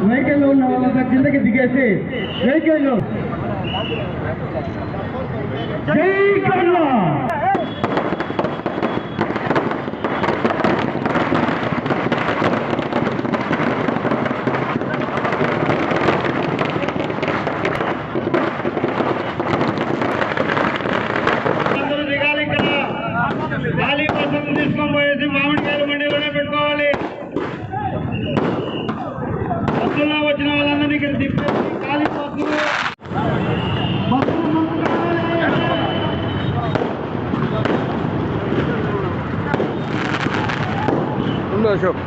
వెహికల్లో ఉన్న వాళ్ళంతా కిందకి దిగేసి వెహికల్లో జై కన్నా తీసుకొని పోయేసి మామిడికాయలు మండీలోనే పెట్టుకోవాలి. బస్సుల్లో వచ్చిన వాళ్ళందరినీ ఇక్కడ తిప్పేసి ఖాళీ బస్సులు అశోక్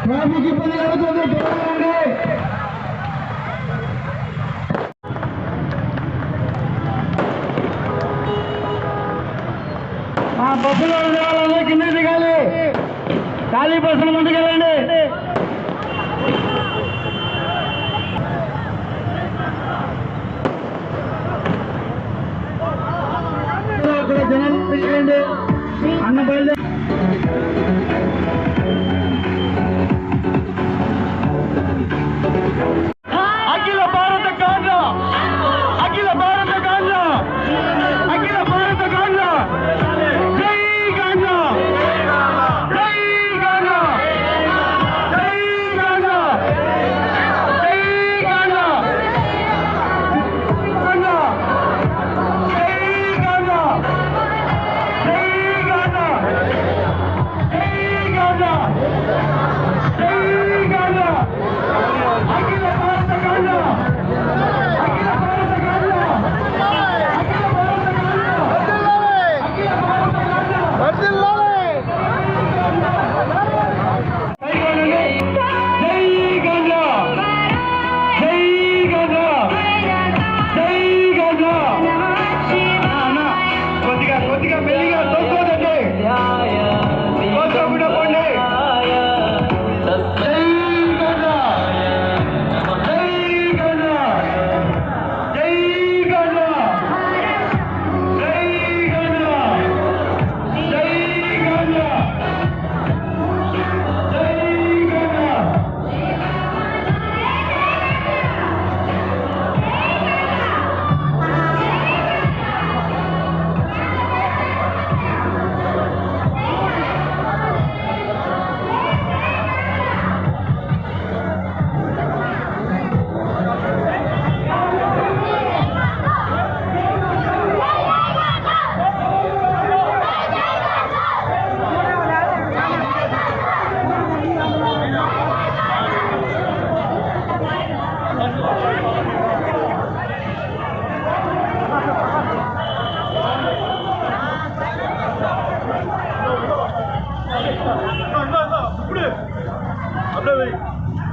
ట్రాఫిక్ ఇబ్బంది కలుగుతుంది. ఆ బస్సులో ఉండే వాళ్ళందరూ కింద దిగాలి. ఖాళీ బస్సులు ముందుకెళ్ళండి. అక్కడ జనాలు చేయండి. అన్న బయలుదేరి అఖిల భారత గాంధీ అఖిల భారత గాంధీ అఖిల భారత గాంధీ జై గాంధీ జై గాంధీ జై గాంధీ జై గాంధీ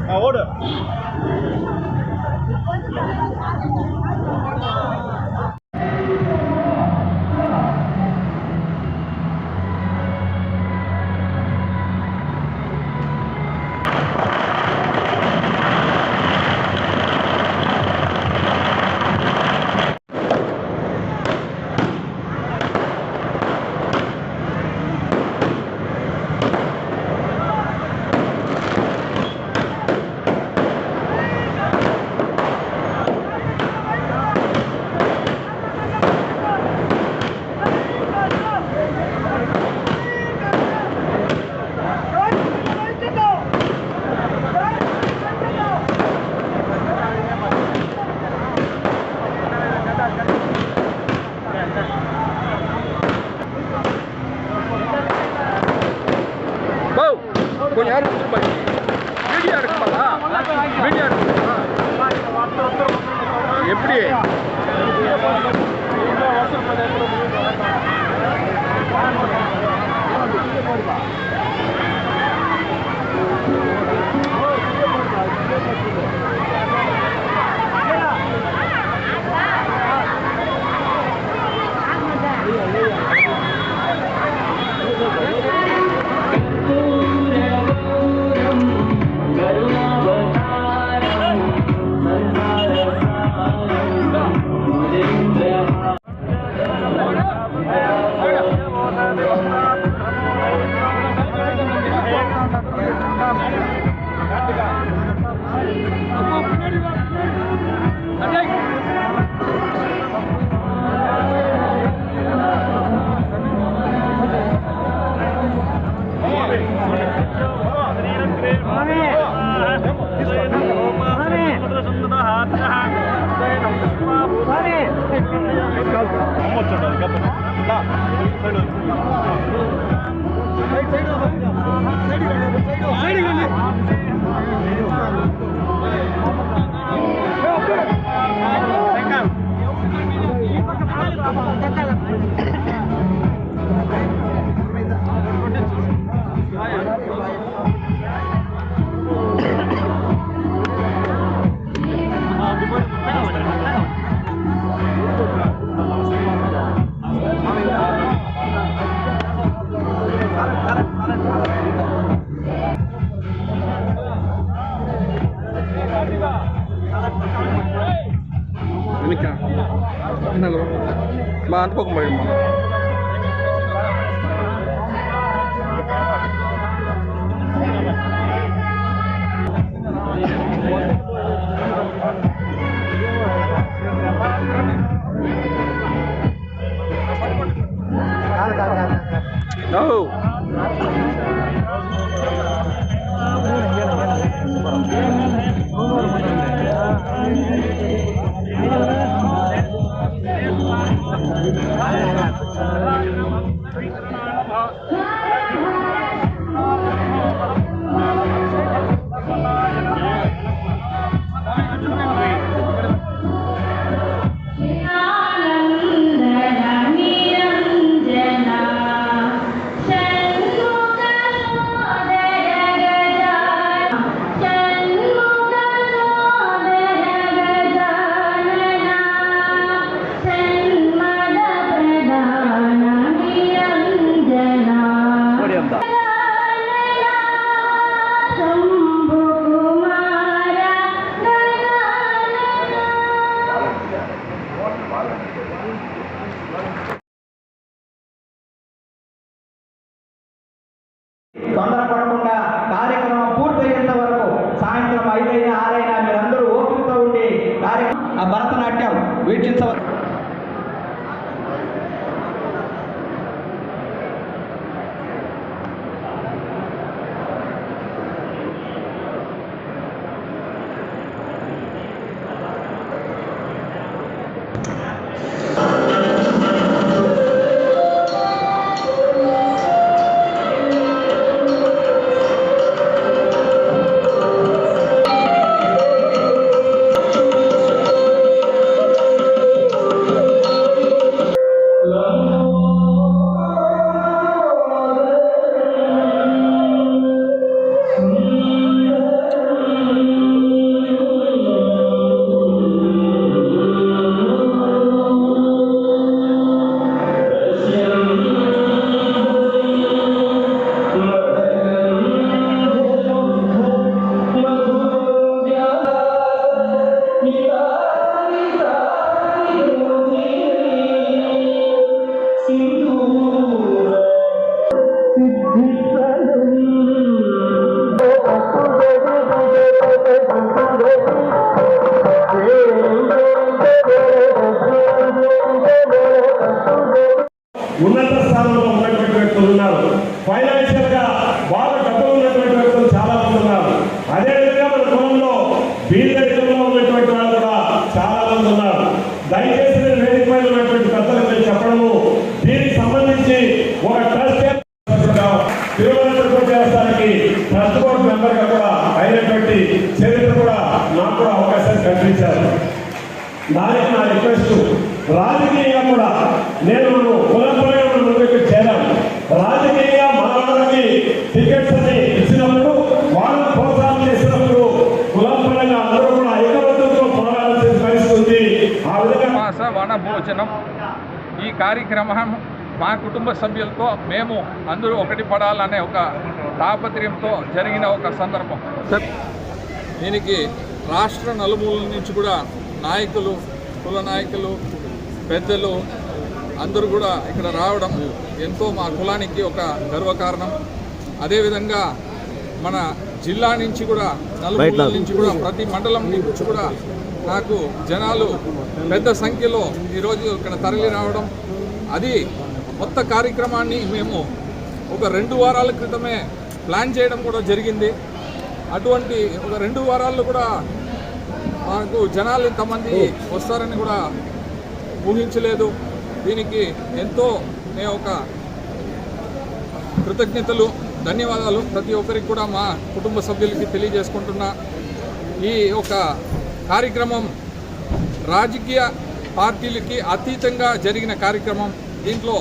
Order. எப்படி Mantap kembali mah. No. తొందరపడకుండా కార్యక్రమం పూర్తయ్యేంత వరకు సాయంత్రం 5 అయినా 6 అయినా మీరందరూ ఓపికతో ఉండి ఆ భరతనాట్యం వీక్షించవచ్చు. ఉన్నత స్థానంలో ఉన్నటువంటి వ్యక్తులు ఉన్నారు, ఫైనాన్షియల్ గా బాగా డబ్బులు ఉన్నటువంటి వ్యక్తులు చాలా మంది ఉన్నారు. అదేవిధంగా మన కులంలో బీదరికంలో ఉన్నటువంటి వాళ్ళు కూడా చాలా మంది ఉన్నారు. దయచేసి నేను వేదిక పైన ఉన్నటువంటి పెద్దలకు నేను చెప్పడము, దీనికి సంబంధించి ఒక ట్రస్ట్ తిరువనంతపురం దేవస్థానానికి ట్రస్ట్ బోర్డు మెంబర్ గా కూడా అయినటువంటి చరిత్ర కూడా నాకు కూడా అవకాశాన్ని కల్పించారు. దానికి నా రిక్వెస్ట్. రాజకీయంగా కూడా నేను కులపరంగా ముందుకు చేరాను. రాజకీయంగా మన వాళ్ళకి టికెట్స్ అని ఇచ్చినప్పుడు వాళ్ళని ప్రోత్సాహం చేసినప్పుడు కులపరంగా అందరూ కూడా ఐకమత్యంతో పోరాడాల్సిన పరిస్థితి ఉంది. ఆ విధంగా వనభోజనం ఈ కార్యక్రమం మా కుటుంబ సభ్యులతో మేము అందరూ ఒకటి పడాలనే ఒక తాపత్రయంతో జరిగిన ఒక సందర్భం. దీనికి రాష్ట్ర నలుమూలల నుంచి కూడా నాయకులు, కుల నాయకులు, పెద్దలు అందరూ కూడా ఇక్కడ రావడం ఎంతో మా కులానికి ఒక గర్వకారణం. అదేవిధంగా మన జిల్లా నుంచి కూడా నలుమూలల నుంచి కూడా ప్రతి మండలం నుంచి కూడా నాకు జనాలు పెద్ద సంఖ్యలో ఈరోజు ఇక్కడ తరలి రావడం, అది మొత్త కార్యక్రమాన్ని మేము ఒక 2 వారాల క్రితమే ప్లాన్ చేయడం కూడా జరిగింది. అటువంటి ఒక 2 వారాల్లో కూడా మాకు జనాలు ఇంతమంది వస్తారని కూడా ఊహించలేదు. దీనికి ఎంతో మేము ఒక కృతజ్ఞతలు, ధన్యవాదాలు ప్రతి ఒక్కరికి కూడా మా కుటుంబ సభ్యులకి తెలియజేసుకుంటున్నా. ఈ ఒక కార్యక్రమం రాజకీయ పార్టీలకి అతీతంగా జరిగిన కార్యక్రమం. దీంట్లో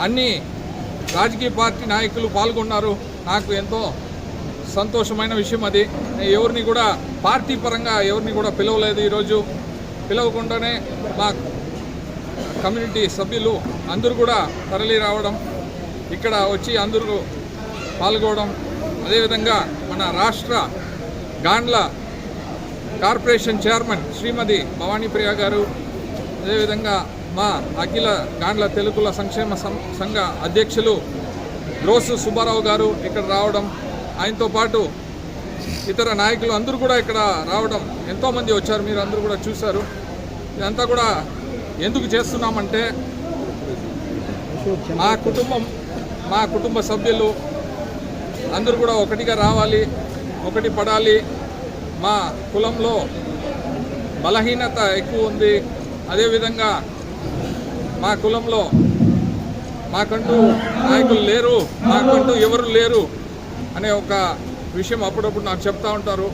అన్ని రాజకీయ పార్టీ నాయకులు పాల్గొన్నారు. నాకు ఎంతో సంతోషమైన విషయం అది. ఎవరిని కూడా పార్టీ పరంగా ఎవరిని కూడా పిలవలేదు. ఈరోజు పిలవకుండానే మా కమ్యూనిటీ సభ్యులు అందరూ కూడా తరలి రావడం, ఇక్కడ వచ్చి అందరూ పాల్గొనడం, అదేవిధంగా మన రాష్ట్ర గాండ్ల కార్పొరేషన్ చైర్మన్ శ్రీమతి భవానీ ప్రియ గారు, అదేవిధంగా మా అఖిల గాండ్ల తెలుగుల సంక్షేమ సంఘ అధ్యక్షులు రోసు సుబ్బారావు గారు ఇక్కడ రావడం, ఆయనతో పాటు ఇతర నాయకులు అందరూ కూడా ఇక్కడ రావడం, ఎంతోమంది వచ్చారు. మీరు అందరూ కూడా చూశారు. ఇదంతా కూడా ఎందుకు చేస్తున్నామంటే మా కుటుంబ సభ్యులు అందరూ కూడా ఒకటిగా రావాలి, ఒకటి పడాలి. మా కులంలో బలహీనత ఎక్కువ ఉంది. అదేవిధంగా మా కులంలో మాకంటూ నాయకులు లేరు, మాకంటూ ఎవరు లేరు అనే ఒక విషయం అప్పుడప్పుడు నాకు చెప్తా ఉంటారు.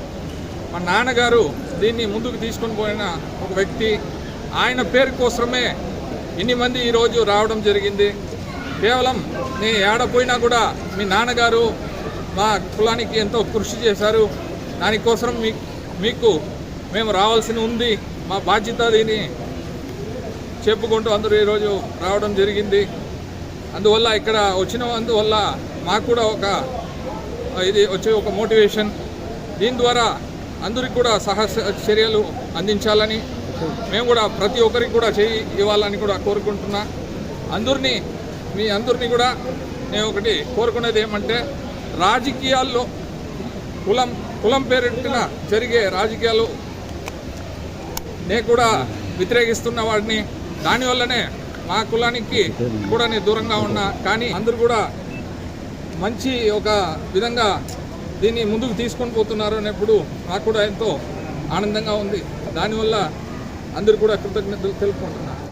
మా నాన్నగారు దీన్ని ముందుకు తీసుకొని పోయిన ఒక వ్యక్తి. ఆయన పేరు కోసమే ఇన్ని మంది ఈరోజు రావడం జరిగింది. కేవలం నేను ఏడపోయినా కూడా మీ నాన్నగారు మా కులానికి ఎంతో కృషి చేశారు. దానికోసం మీకు మేము రావాల్సి ఉంది, మా బాధ్యత దీన్ని చెప్పుకుంటూ అందరూ ఈరోజు రావడం జరిగింది. అందువల్ల ఇక్కడ వచ్చినందువల్ల మాకు కూడా ఇది వచ్చే ఒక మోటివేషన్. దీని ద్వారా అందరికి కూడా చర్యలు అందించాలని మేము కూడా ప్రతి ఒక్కరికి కూడా చేయి ఇవ్వాలని కూడా కోరుకుంటున్నా. మీ అందరినీ కూడా నేను ఒకటి కోరుకునేది ఏమంటే, రాజకీయాల్లో కులం పేరిటిన జరిగే రాజకీయాలు నేను కూడా వ్యతిరేకిస్తున్న వాడిని. దానివల్లనే మా కులానికి కూడా నేను దూరంగా ఉన్నా. కానీ అందరూ కూడా మంచి ఒక విధంగా దీన్ని ముందుకు తీసుకొని పోతున్నారు అనేప్పుడు నాకు కూడా ఎంతో ఆనందంగా ఉంది. దానివల్ల అందరూ కూడా కృతజ్ఞతలు తెలుపుకుంటున్నాను.